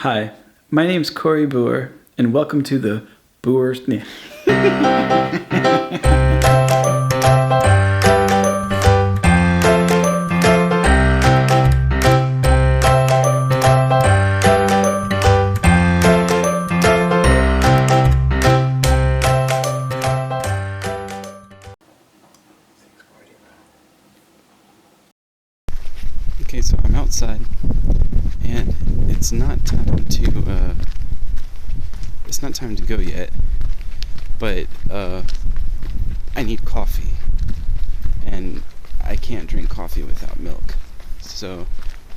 Hi, my name's Corey Boer, and welcome to the Boer's. Okay, so I'm outside, and it's not time to go yet, but I need coffee, and I can't drink coffee without milk. So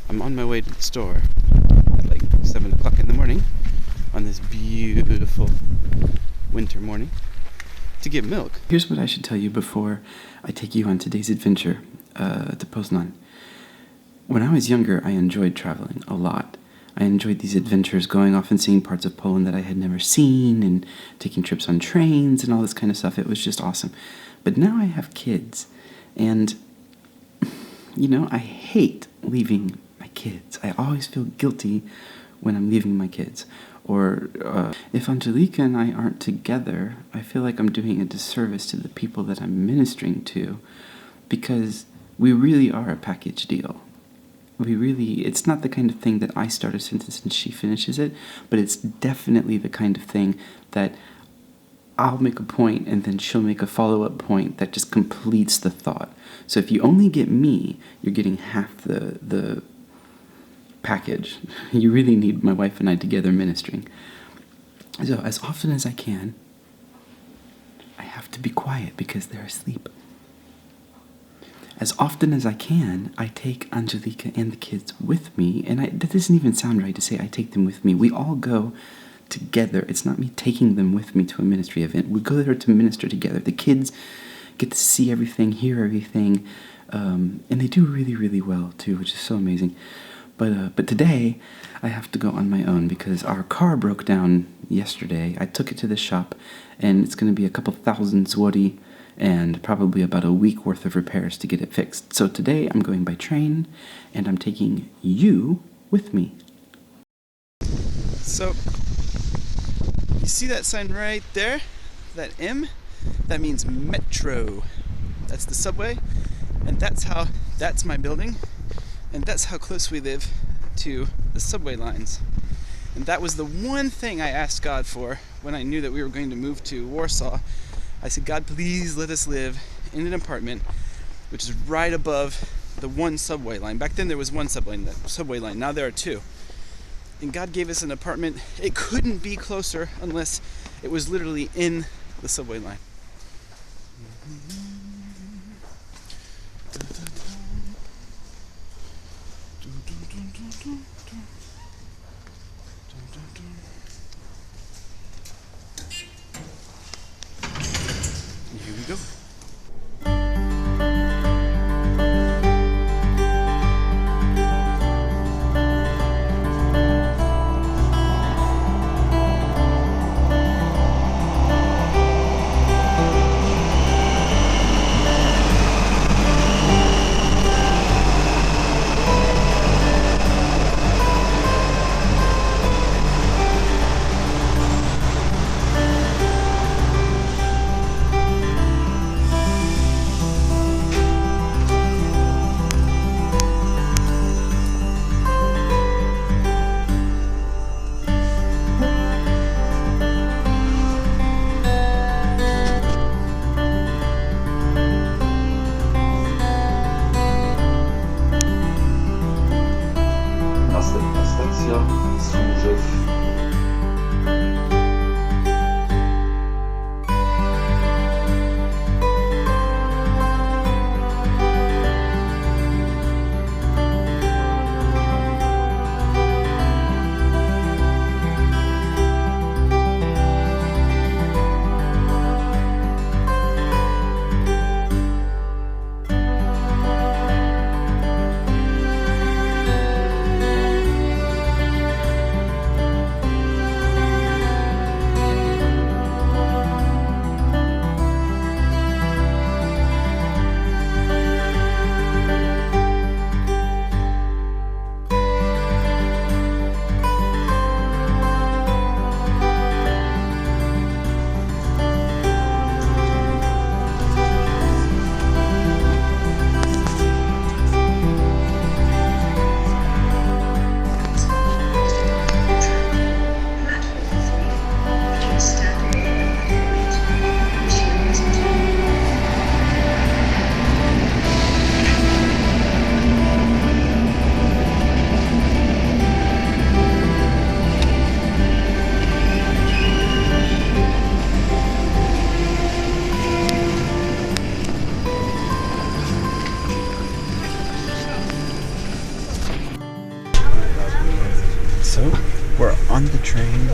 I'm on my way to the store at like 7 o'clock in the morning on this beautiful winter morning to get milk. Here's what I should tell you before I take you on today's adventure to Poznan. When I was younger, I enjoyed traveling a lot. I enjoyed these adventures, going off and seeing parts of Poland that I had never seen, and taking trips on trains and all this kind of stuff. It was just awesome. But now I have kids, and, I hate leaving my kids. I always feel guilty when I'm leaving my kids. Or if Angelica and I aren't together, I feel like I'm doing a disservice to the people that I'm ministering to, because we really are a package deal. It's not the kind of thing that I start a sentence and she finishes it, but it's definitely the kind of thing that I'll make a point and then she'll make a follow-up point that just completes the thought. So if you only get me, you're getting half the package. You really need my wife and I together ministering. So as often as I can, I have to be quiet because they're asleep. As often as I can, I take Angelica and the kids with me, and that doesn't even sound right to say I take them with me. We all go together. It's not me taking them with me to a ministry event. We go there to minister together. The kids get to see everything, hear everything, and they do really, really well too, which is so amazing. But today, I have to go on my own because our car broke down yesterday. I took it to the shop, and it's going to be a couple thousand zloty, and probably about a week worth of repairs to get it fixed. So today I'm going by train, and I'm taking you with me. So, you see that sign right there? That M? That means metro. That's the subway, and that's my building, and that's how close we live to the subway lines. And that was the one thing I asked God for when I knew that we were going to move to Warsaw. I said, God, please let us live in an apartment which is right above the one subway line. Back then there was one subway line. Now there are two. And God gave us an apartment. It couldn't be closer unless it was literally in the subway line. Here we go. Następna stacja Służew. So, we're on the train,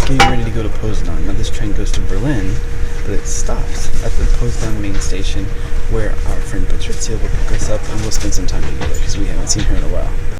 getting ready to go to Poznan. Now this train goes to Berlin, but it stops at the Poznan main station where our friend Patricia will pick us up and we'll spend some time together because we haven't seen her in a while.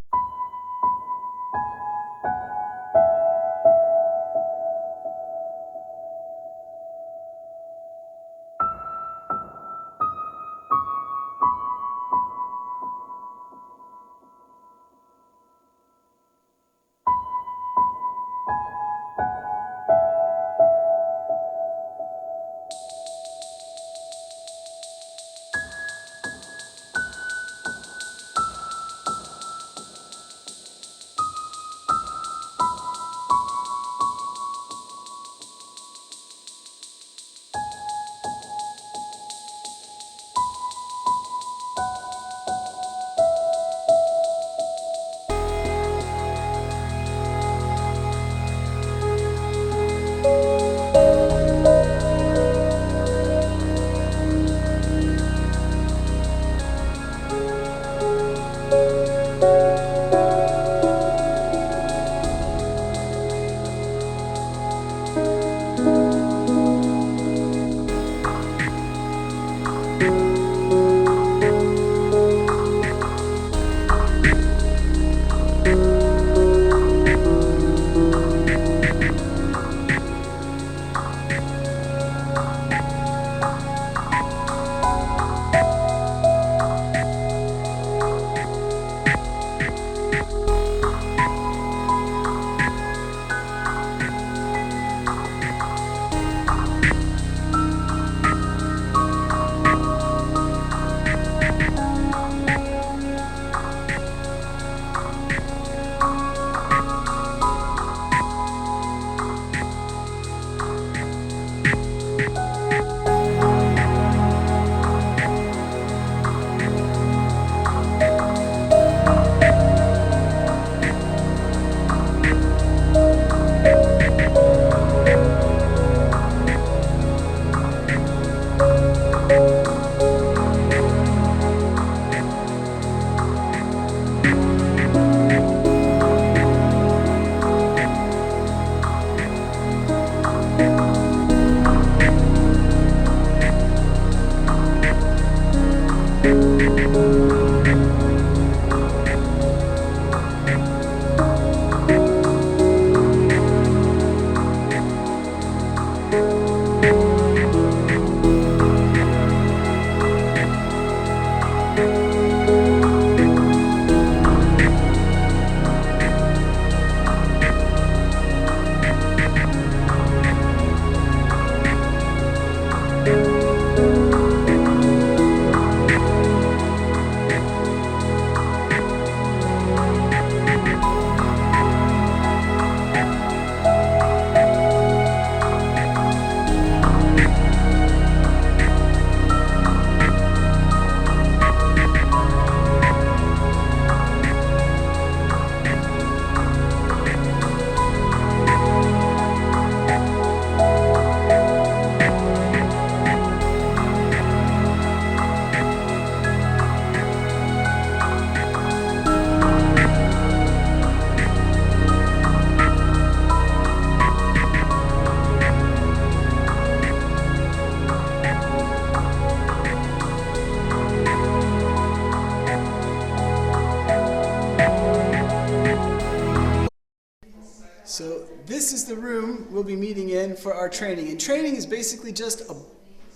So this is the room we'll be meeting in for our training. And training is basically just a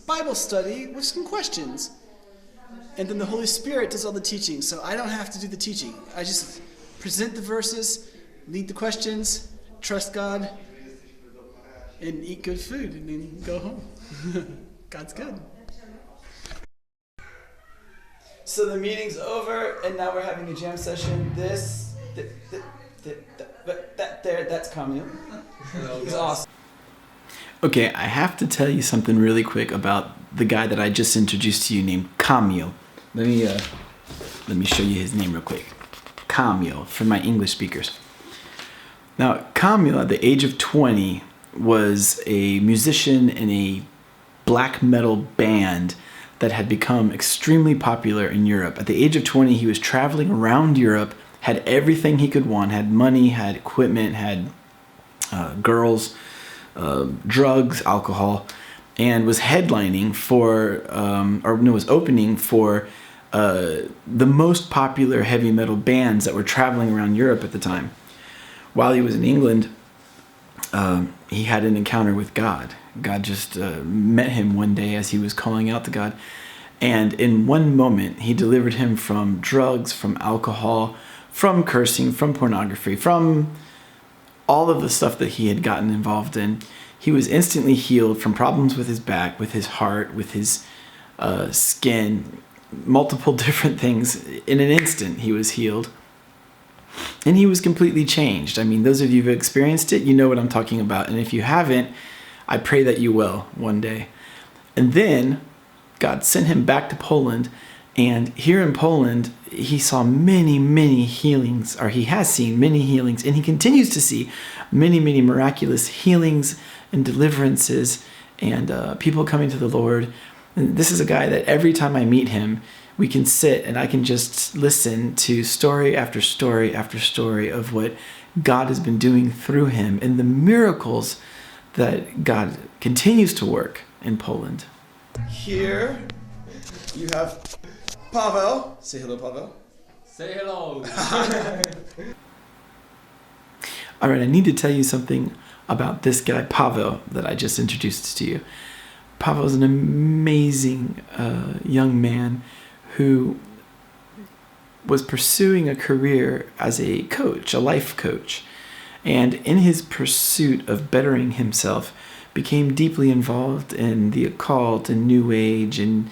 Bible study with some questions. And then the Holy Spirit does all the teaching. So I don't have to do the teaching. I just present the verses, lead the questions, trust God, and eat good food, and then go home. God's good. So the meeting's over, and now we're having a jam session. That's Camille. He's awesome. Okay, I have to tell you something really quick about the guy that I just introduced to you named Camille. Let me show you his name real quick. Camille, for my English speakers. Now, Camille, at the age of 20, was a musician in a black metal band that had become extremely popular in Europe. At the age of 20, he was traveling around Europe had everything he could want, had money, had equipment, had girls, drugs, alcohol, and was headlining for, was opening for the most popular heavy metal bands that were traveling around Europe at the time. While he was in England, he had an encounter with God. God just met him one day as he was calling out to God. And in one moment, he delivered him from drugs, from alcohol, from cursing, from pornography, from all of the stuff that he had gotten involved in. He was instantly healed from problems with his back, with his heart, with his skin, multiple different things. In an instant, he was healed. And he was completely changed. I mean, those of you who have experienced it, you know what I'm talking about. And if you haven't, I pray that you will one day. And then God sent him back to Poland. And here in Poland, he saw many, many healings, or he has seen many healings, and he continues to see many, many miraculous healings and deliverances and people coming to the Lord. And this is a guy that every time I meet him, we can sit and I can just listen to story after story after story of what God has been doing through him and the miracles that God continues to work in Poland. Here you have Pavel. Say hello, Pavel. Say hello. All right, I need to tell you something about this guy, Pavel, that I just introduced to you. Pavel is an amazing young man who was pursuing a career as a coach, a life coach. And in his pursuit of bettering himself, became deeply involved in the occult and New Age and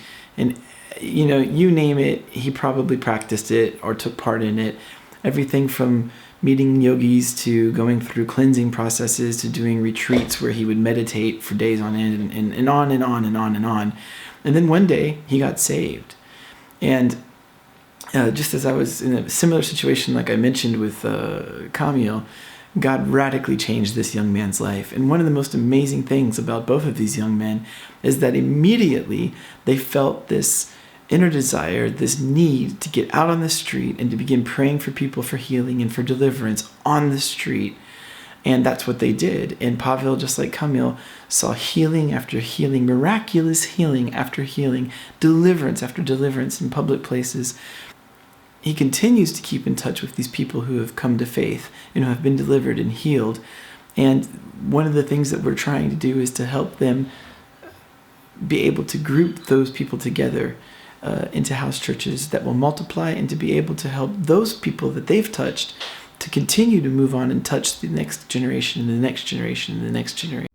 you know, you name it, he probably practiced it or took part in it. Everything from meeting yogis to going through cleansing processes to doing retreats where he would meditate for days on end and on and on and on and on. And then one day he got saved. And just as I was in a similar situation like I mentioned with Camille, God radically changed this young man's life. And one of the most amazing things about both of these young men is that immediately they felt this inner desire, this need to get out on the street and to begin praying for people for healing and for deliverance on the street. And that's what they did. And Pavel, just like Camille, saw healing after healing, miraculous healing after healing, deliverance after deliverance in public places. He continues to keep in touch with these people who have come to faith and who have been delivered and healed. And one of the things that we're trying to do is to help them be able to group those people together into house churches that will multiply, and to be able to help those people that they've touched to continue to move on and touch the next generation and the next generation and the next generation.